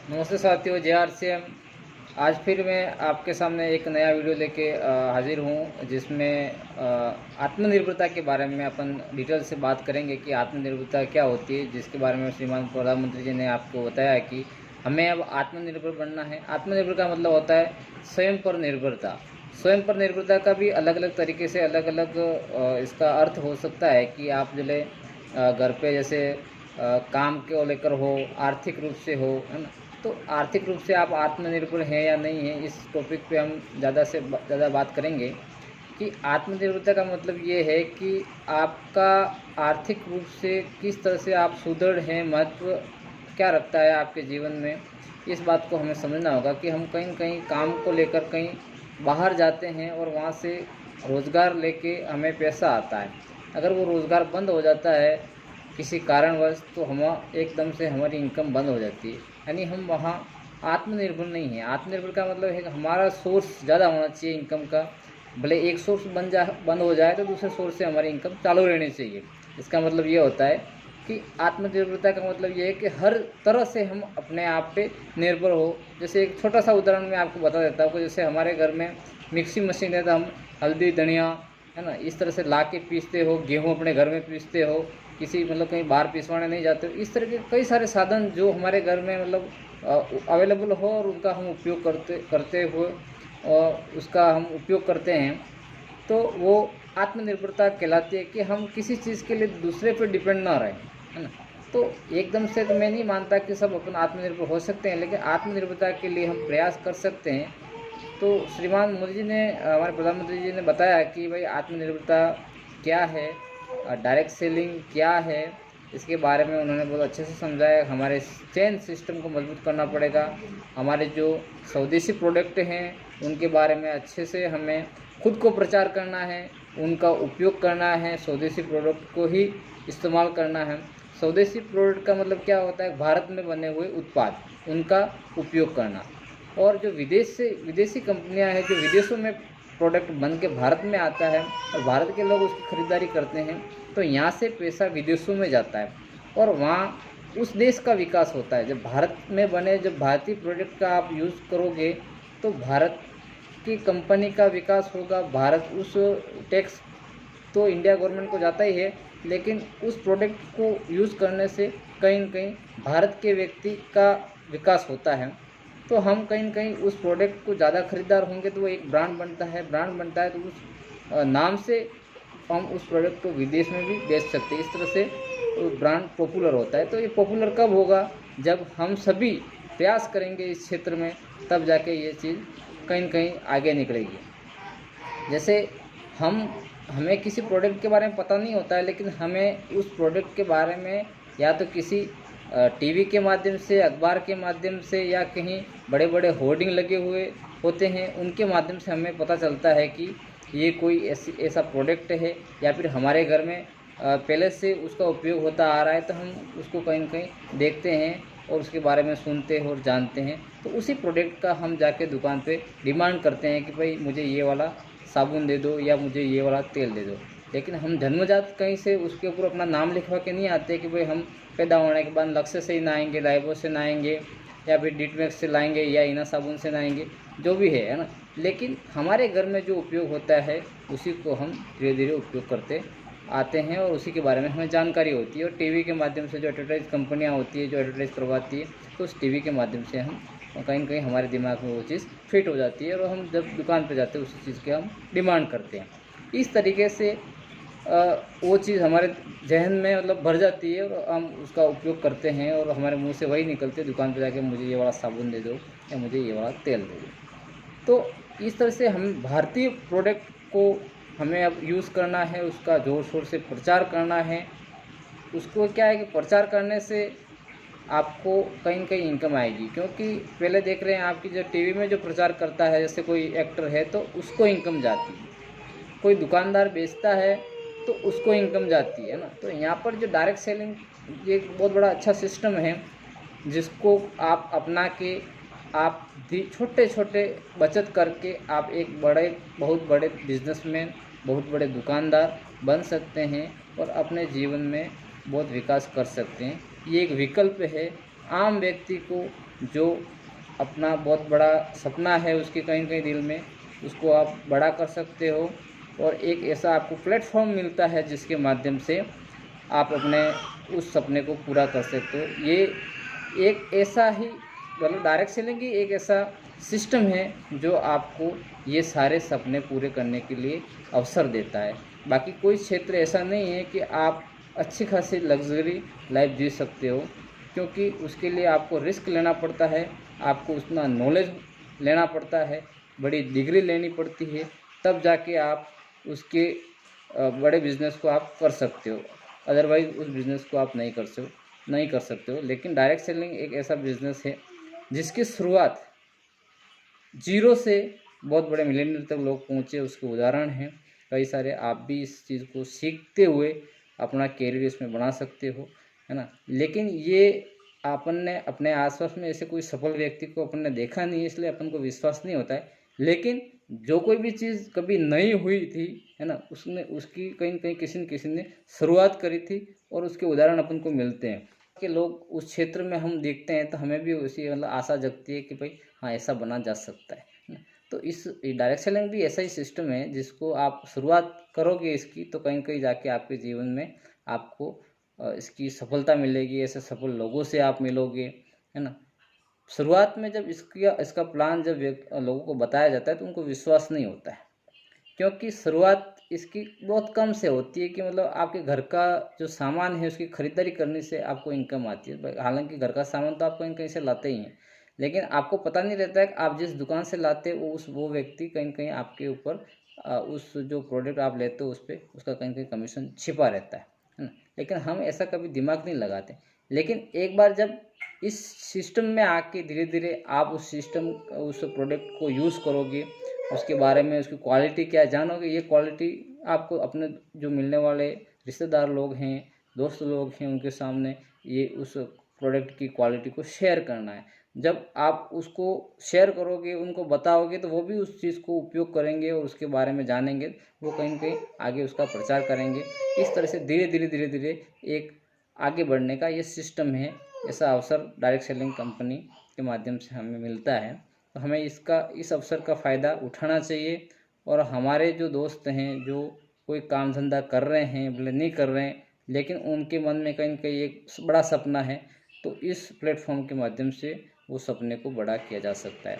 नमस्ते साथियों, जय आरसीएम। आज फिर मैं आपके सामने एक नया वीडियो लेके हाजिर हूँ, जिसमें आत्मनिर्भरता के बारे में अपन डिटेल से बात करेंगे कि आत्मनिर्भरता क्या होती है, जिसके बारे में श्रीमान प्रधानमंत्री जी ने आपको बताया कि हमें अब आत्मनिर्भर बनना है। आत्मनिर्भर का मतलब होता है स्वयं पर निर्भरता। स्वयं पर निर्भरता का भी अलग अलग तरीके से अलग अलग इसका अर्थ हो सकता है कि आप जो घर पे जैसे काम को लेकर हो, आर्थिक रूप से हो, है ना। तो आर्थिक रूप से आप आत्मनिर्भर हैं या नहीं हैं, इस टॉपिक पे हम ज़्यादा से ज़्यादा बात करेंगे कि आत्मनिर्भरता का मतलब ये है कि आपका आर्थिक रूप से किस तरह से आप सुदृढ़ हैं, महत्व क्या रखता है आपके जीवन में। इस बात को हमें समझना होगा कि हम कहीं न कहीं काम को लेकर कहीं बाहर जाते हैं और वहाँ से रोज़गार लेके हमें पैसा आता है। अगर वो रोज़गार बंद हो जाता है किसी कारणवश, तो हम एकदम से हमारी इनकम बंद हो जाती है, यानी हम वहाँ आत्मनिर्भर नहीं हैं। आत्मनिर्भर का मतलब है कि हमारा सोर्स ज़्यादा होना चाहिए इनकम का। भले एक सोर्स बंद हो जाए तो दूसरे सोर्स से हमारी इनकम चालू रहनी चाहिए। इसका मतलब ये होता है कि आत्मनिर्भरता का मतलब ये है कि हर तरह से हम अपने आप पे निर्भर हो। जैसे एक छोटा सा उदाहरण मैं आपको बता देता हूँ कि जैसे हमारे घर में मिक्सी मशीन है, तो हम हल्दी धनिया, है ना, इस तरह से ला के पीसते हो, गेहूँ अपने घर में पीसते हो, किसी मतलब कहीं बाहर पिसवाने नहीं जाते हो। इस तरह के कई सारे साधन जो हमारे घर में मतलब अवेलेबल हो और उनका हम उपयोग करते करते हुए और उसका हम उपयोग करते हैं, तो वो आत्मनिर्भरता कहलाती है कि हम किसी चीज़ के लिए दूसरे पर डिपेंड ना रहें, है ना। तो एकदम से तो मैं नहीं मानता कि सब अपन आत्मनिर्भर हो सकते हैं, लेकिन आत्मनिर्भरता के लिए हम प्रयास कर सकते हैं। तो श्रीमान मोदी जी ने, हमारे प्रधानमंत्री जी ने बताया कि भाई आत्मनिर्भरता क्या है, डायरेक्ट सेलिंग क्या है, इसके बारे में उन्होंने बहुत अच्छे से समझाया। हमारे चेन सिस्टम को मजबूत करना पड़ेगा। हमारे जो स्वदेशी प्रोडक्ट हैं उनके बारे में अच्छे से हमें खुद को प्रचार करना है, उनका उपयोग करना है, स्वदेशी प्रोडक्ट को ही इस्तेमाल करना है। स्वदेशी प्रोडक्ट का मतलब क्या होता है? भारत में बने हुए उत्पाद, उनका उपयोग करना। और जो विदेशी कंपनियां हैं, जो विदेशों में प्रोडक्ट बन के भारत में आता है और भारत के लोग उसकी ख़रीदारी करते हैं, तो यहाँ से पैसा विदेशों में जाता है और वहाँ उस देश का विकास होता है। जब भारत में बने, जब भारतीय प्रोडक्ट का आप यूज़ करोगे, तो भारत की कंपनी का विकास होगा। भारत उस टैक्स तो इंडिया गवर्नमेंट को जाता ही है, लेकिन उस प्रोडक्ट को यूज़ करने से कहीं न कहीं भारत के व्यक्ति का विकास होता है। तो हम कहीं न कहीं उस प्रोडक्ट को ज़्यादा खरीदार होंगे, तो वो एक ब्रांड बनता है। ब्रांड बनता है तो उस नाम से हम उस प्रोडक्ट को विदेश में भी बेच सकते हैं। इस तरह से वो ब्रांड पॉपुलर होता है। तो ये पॉपुलर कब होगा? जब हम सभी प्रयास करेंगे इस क्षेत्र में, तब जाके ये चीज़ कहीं न कहीं आगे निकलेगी। जैसे हमें किसी प्रोडक्ट के बारे में पता नहीं होता है, लेकिन हमें उस प्रोडक्ट के बारे में या तो किसी टीवी के माध्यम से, अखबार के माध्यम से, या कहीं बड़े बड़े होर्डिंग लगे हुए होते हैं, उनके माध्यम से हमें पता चलता है कि ये कोई ऐसा प्रोडक्ट है, या फिर हमारे घर में पहले से उसका उपयोग होता आ रहा है, तो हम उसको कहीं न कहीं देखते हैं और उसके बारे में सुनते हैं और जानते हैं। तो उसी प्रोडक्ट का हम जाके दुकान पे डिमांड करते हैं कि भाई मुझे ये वाला साबुन दे दो या मुझे ये वाला तेल दे दो। लेकिन हम जन्मजात कहीं से उसके ऊपर अपना नाम लिखवा के नहीं आते कि भाई हम पैदा होने के बाद लक्ष्य से ही नहाएंगे, लाइबो से नहाएंगे, या फिर डिटमैक्स से लाएंगे, या इना साबुन से नहाएंगे, जो भी है ना। लेकिन हमारे घर में जो उपयोग होता है उसी को हम धीरे धीरे उपयोग करते आते हैं और उसी के बारे में हमें जानकारी होती है। और टीवी के माध्यम से जो एडवर्टाइज कंपनियां होती है, जो एडवर्टाइज करवाती है, तो उस टीवी के माध्यम से हम कहीं न कहीं हमारे दिमाग में वो चीज़ फिट हो जाती है और हम जब दुकान पे जाते हैं उसी चीज़ की हम डिमांड करते हैं। इस तरीके से वो चीज़ हमारे ज़हन में मतलब भर जाती है और हम उसका उपयोग करते हैं और हमारे मुंह से वही निकलते है दुकान पे जाके, मुझे ये वाला साबुन दे दो या मुझे ये वाला तेल दे दो। तो इस तरह से हम भारतीय प्रोडक्ट को हमें अब यूज़ करना है, उसका ज़ोर शोर से प्रचार करना है। उसको क्या है कि प्रचार करने से आपको कहीं न कहीं इनकम आएगी, क्योंकि पहले देख रहे हैं आपकी जो टीवी में जो प्रचार करता है, जैसे कोई एक्टर है तो उसको इनकम जाती है, कोई दुकानदार बेचता है तो उसको इनकम जाती है ना। तो यहाँ पर जो डायरेक्ट सेलिंग, ये एक बहुत बड़ा अच्छा सिस्टम है, जिसको आप अपना के आप छोटे छोटे बचत करके आप एक बहुत बड़े बिजनेसमैन, बहुत बड़े दुकानदार बन सकते हैं और अपने जीवन में बहुत विकास कर सकते हैं। ये एक विकल्प है आम व्यक्ति को जो अपना बहुत बड़ा सपना है उसके कहीं न कहीं दिल में, उसको आप बड़ा कर सकते हो और एक ऐसा आपको प्लेटफ़ॉर्म मिलता है जिसके माध्यम से आप अपने उस सपने को पूरा कर सकते हो। ये एक ऐसा ही मतलब डायरेक्ट सेलिंग ही एक ऐसा सिस्टम है जो आपको ये सारे सपने पूरे करने के लिए अवसर देता है। बाकी कोई क्षेत्र ऐसा नहीं है कि आप अच्छी खासी लग्ज़री लाइफ़ जी सकते हो, क्योंकि उसके लिए आपको रिस्क लेना पड़ता है, आपको उतना नॉलेज लेना पड़ता है, बड़ी डिग्री लेनी पड़ती है, तब जाके आप उसके बड़े बिज़नेस को आप कर सकते हो। अदरवाइज़ उस बिज़नेस को आप नहीं कर सकते हो। लेकिन डायरेक्ट सेलिंग एक ऐसा बिज़नेस है जिसकी शुरुआत ज़ीरो से बहुत बड़े मिलियनेयर तक लोग पहुँचे, उसके उदाहरण हैं कई सारे। आप भी इस चीज़ को सीखते हुए अपना कैरियर इसमें बना सकते हो, है ना? लेकिन ये अपन ने अपने आस-पास में ऐसे कोई सफल व्यक्ति को अपन ने देखा नहीं है, इसलिए अपन को विश्वास नहीं होता है। लेकिन जो कोई भी चीज़ कभी नहीं हुई थी, है ना? उसने उसकी कहीं न कहीं किसी ने शुरुआत करी थी और उसके उदाहरण अपन को मिलते हैं कि लोग उस क्षेत्र में हम देखते हैं तो हमें भी उसी मतलब आशा जगती है कि भाई हाँ, ऐसा बना जा सकता है ना? तो इस डायरेक्ट सेलिंग भी ऐसा ही सिस्टम है जिसको आप शुरुआत करोगे इसकी तो कहीं न कहीं जाके आपके जीवन में आपको इसकी सफलता मिलेगी, ऐसे सफल लोगों से आप मिलोगे, है ना? शुरुआत में जब इसका प्लान जब लोगों को बताया जाता है तो उनको विश्वास नहीं होता है, क्योंकि शुरुआत इसकी बहुत कम से होती है कि मतलब आपके घर का जो सामान है उसकी खरीदारी करने से आपको इनकम आती है। हालांकि घर का सामान तो आप कहीं कहीं से लाते ही हैं, लेकिन आपको पता नहीं रहता है कि आप जिस दुकान से लाते हो वो व्यक्ति कहीं कहीं आपके ऊपर उस जो प्रोडक्ट आप लेते हो उस पर उसका कहीं कहीं कमीशन छिपा रहता है ना? लेकिन हम ऐसा कभी दिमाग नहीं लगाते। लेकिन एक बार जब इस सिस्टम में आके धीरे धीरे आप उस प्रोडक्ट को यूज़ करोगे, उसके बारे में उसकी क्वालिटी क्या है जानोगे। ये क्वालिटी आपको अपने जो मिलने वाले रिश्तेदार लोग हैं, दोस्त लोग हैं, उनके सामने ये उस प्रोडक्ट की क्वालिटी को शेयर करना है। जब आप उसको शेयर करोगे, उनको बताओगे, तो वो भी उस चीज़ को उपयोग करेंगे और उसके बारे में जानेंगे। वो कहीं न कहीं आगे उसका प्रचार करेंगे। इस तरह से धीरे-धीरे एक आगे बढ़ने का ये सिस्टम है। ऐसा अवसर डायरेक्ट सेलिंग कंपनी के माध्यम से हमें मिलता है। तो हमें इस अवसर का फ़ायदा उठाना चाहिए और हमारे जो दोस्त हैं, जो कोई काम धंधा कर रहे हैं, भले नहीं कर रहे हैं, लेकिन उनके मन में कहीं न कहीं एक बड़ा सपना है, तो इस प्लेटफ़ॉर्म के माध्यम से वो सपने को बड़ा किया जा सकता है।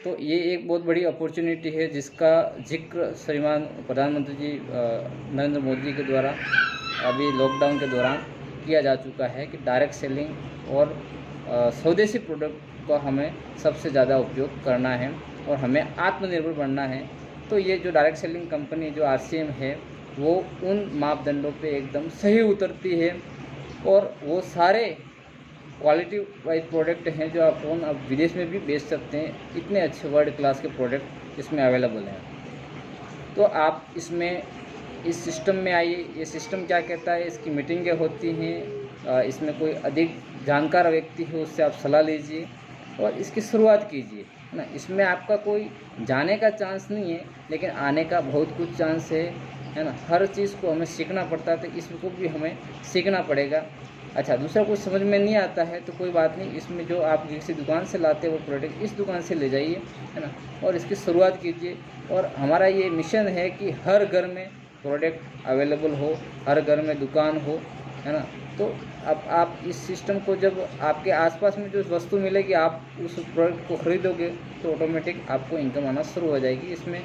तो ये एक बहुत बड़ी अपॉर्चुनिटी है जिसका ज़िक्र श्रीमान प्रधानमंत्री जी नरेंद्र मोदी जी के द्वारा अभी लॉकडाउन के दौरान किया जा चुका है कि डायरेक्ट सेलिंग और स्वदेशी प्रोडक्ट का हमें सबसे ज़्यादा उपयोग करना है और हमें आत्मनिर्भर बनना है। तो ये जो डायरेक्ट सेलिंग कंपनी जो आरसीएम है, वो उन मापदंडों पे एकदम सही उतरती है और वो सारे क्वालिटी वाइज प्रोडक्ट हैं जो आप विदेश में भी बेच सकते हैं। इतने अच्छे वर्ल्ड क्लास के प्रोडक्ट इसमें अवेलेबल हैं। तो आप इसमें इस सिस्टम में आइए। ये सिस्टम क्या कहता है, इसकी मीटिंगें होती हैं, इसमें कोई अधिक जानकार व्यक्ति है उससे आप सलाह लीजिए और इसकी शुरुआत कीजिए, है ना? इसमें आपका कोई जाने का चांस नहीं है, लेकिन आने का बहुत कुछ चांस है ना? हर चीज़ को हमें सीखना पड़ता है, तो इसको भी हमें सीखना पड़ेगा। अच्छा, दूसरा कुछ समझ में नहीं आता है तो कोई बात नहीं, इसमें जो आप किसी दुकान से लाते हो वो प्रोडक्ट इस दुकान से ले जाइए, है ना? और इसकी शुरुआत कीजिए। और हमारा ये मिशन है कि हर घर में प्रोडक्ट अवेलेबल हो, हर घर में दुकान हो, है ना? तो अब आप इस सिस्टम को जब आपके आसपास में जो वस्तु मिलेगी आप उस प्रोडक्ट को खरीदोगे तो ऑटोमेटिक आपको इनकम आना शुरू हो जाएगी। इसमें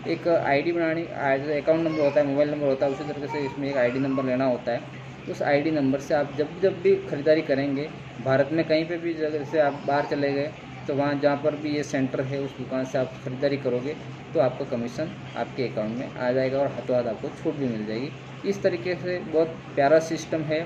एक आईडी बनानी, अकाउंट नंबर होता है, मोबाइल नंबर होता है, उसी तरीके से इसमें एक आईडी नंबर लेना होता है। उस आईडी नंबर से आप जब भी खरीदारी करेंगे, भारत में कहीं पे भी जगह से आप बाहर चले गए तो वहाँ जहाँ पर भी ये सेंटर है उस दुकान से आप खरीदारी करोगे तो आपका कमीशन आपके अकाउंट में आ जाएगा और हाथों हाथ आपको छूट भी मिल जाएगी। इस तरीके से बहुत प्यारा सिस्टम है,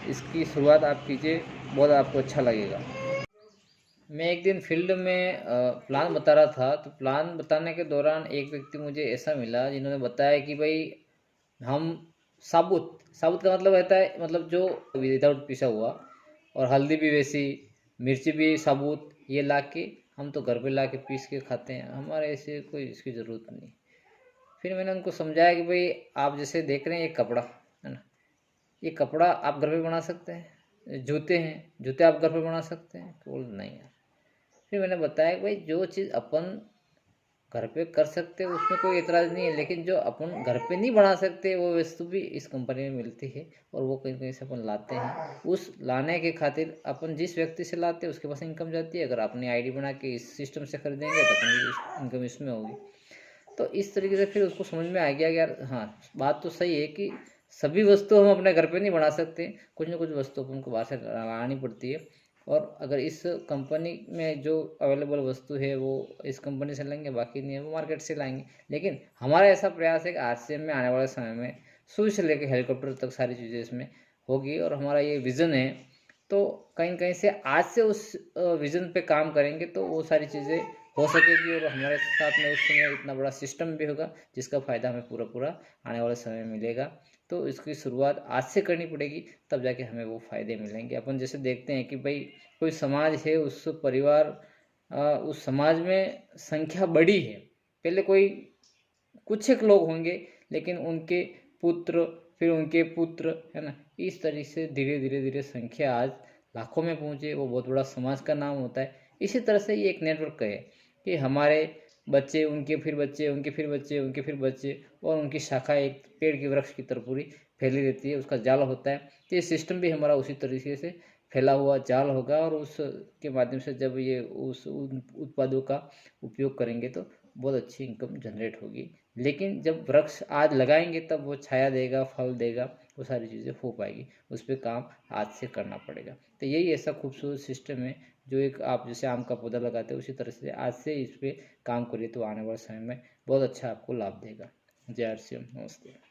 इसकी शुरुआत आप कीजिए, बहुत आपको अच्छा लगेगा। मैं एक दिन फील्ड में प्लान बता रहा था, तो प्लान बताने के दौरान एक व्यक्ति मुझे ऐसा मिला जिन्होंने बताया कि भाई हम साबुत साबुत का मतलब रहता है मतलब जो विदाउट पिसा हुआ, और हल्दी भी वैसी, मिर्ची भी साबुत, ये ला के हम तो घर पे ला के पीस के खाते हैं, हमारे ऐसे कोई इसकी ज़रूरत नहीं। फिर मैंने उनको समझाया कि भाई आप जैसे देख रहे हैं ये कपड़ा, है ना? ये कपड़ा आप घर पे बना सकते हैं, जूते हैं, जूते आप घर पे बना सकते हैं? तो बोले नहीं यार। फिर मैंने बताया कि भाई जो चीज़ अपन घर पे कर सकते हैं उसमें कोई एतराज़ नहीं है, लेकिन जो अपन घर पे नहीं बना सकते वो वस्तु भी इस कंपनी में मिलती है और वो कहीं कहीं से अपन लाते हैं। उस लाने के खातिर अपन जिस व्यक्ति से लाते हैं उसके पास इनकम जाती है। अगर अपनी आईडी बना के इस सिस्टम से खरीदेंगे तो अपनी इनकम इसमें होगी। तो इस तरीके से फिर उसको समझ में आ गया कि यार हाँ, बात तो सही है कि सभी वस्तु हम अपने घर पे नहीं बना सकते, कुछ ना कुछ वस्तु अपन को बाहर से लानी पड़ती है। और अगर इस कंपनी में जो अवेलेबल वस्तु है वो इस कंपनी से लेंगे, बाकी नहीं है वो मार्केट से लाएंगे। लेकिन हमारा ऐसा प्रयास है कि आरसीएम में आने वाले समय में सुई से लेकर हेलीकॉप्टर तक सारी चीज़ें इसमें होगी और हमारा ये विज़न है। तो कहीं न कहीं से आज से उस विज़न पे काम करेंगे तो वो सारी चीज़ें हो सकेगी और हमारे साथ में उस समय इतना बड़ा सिस्टम भी होगा जिसका फ़ायदा हमें पूरा पूरा आने वाले समय में मिलेगा। तो इसकी शुरुआत आज से करनी पड़ेगी, तब जाके हमें वो फ़ायदे मिलेंगे। अपन जैसे देखते हैं कि भाई कोई समाज है, उस परिवार उस समाज में संख्या बड़ी है। पहले कोई कुछ एक लोग होंगे, लेकिन उनके पुत्र, फिर उनके पुत्र, है ना? इस तरीके से धीरे धीरे धीरे संख्या आज लाखों में पहुंचे, वो बहुत बड़ा समाज का नाम होता है। इसी तरह से ये एक नेटवर्क है कि हमारे बच्चे, उनके फिर बच्चे, उनके फिर बच्चे, उनके फिर बच्चे, और उनकी शाखा एक पेड़ के वृक्ष की तरह पूरी फैली रहती है, उसका जाल होता है। तो ये सिस्टम भी हमारा उसी तरीके से फैला हुआ जाल होगा और उसके माध्यम से जब ये उस उन उत्पादों का उपयोग करेंगे तो बहुत अच्छी इनकम जनरेट होगी। लेकिन जब वृक्ष आज लगाएंगे तब वो छाया देगा, फल देगा, वो सारी चीज़ें हो पाएगी। उस पर काम आज से करना पड़ेगा। तो यही ऐसा खूबसूरत सिस्टम है जो एक आप जैसे आम का पौधा लगाते हो उसी तरह से आज से इस पर काम करिए तो आने वाले समय में बहुत अच्छा आपको लाभ देगा। जय श्री राम, नमस्ते।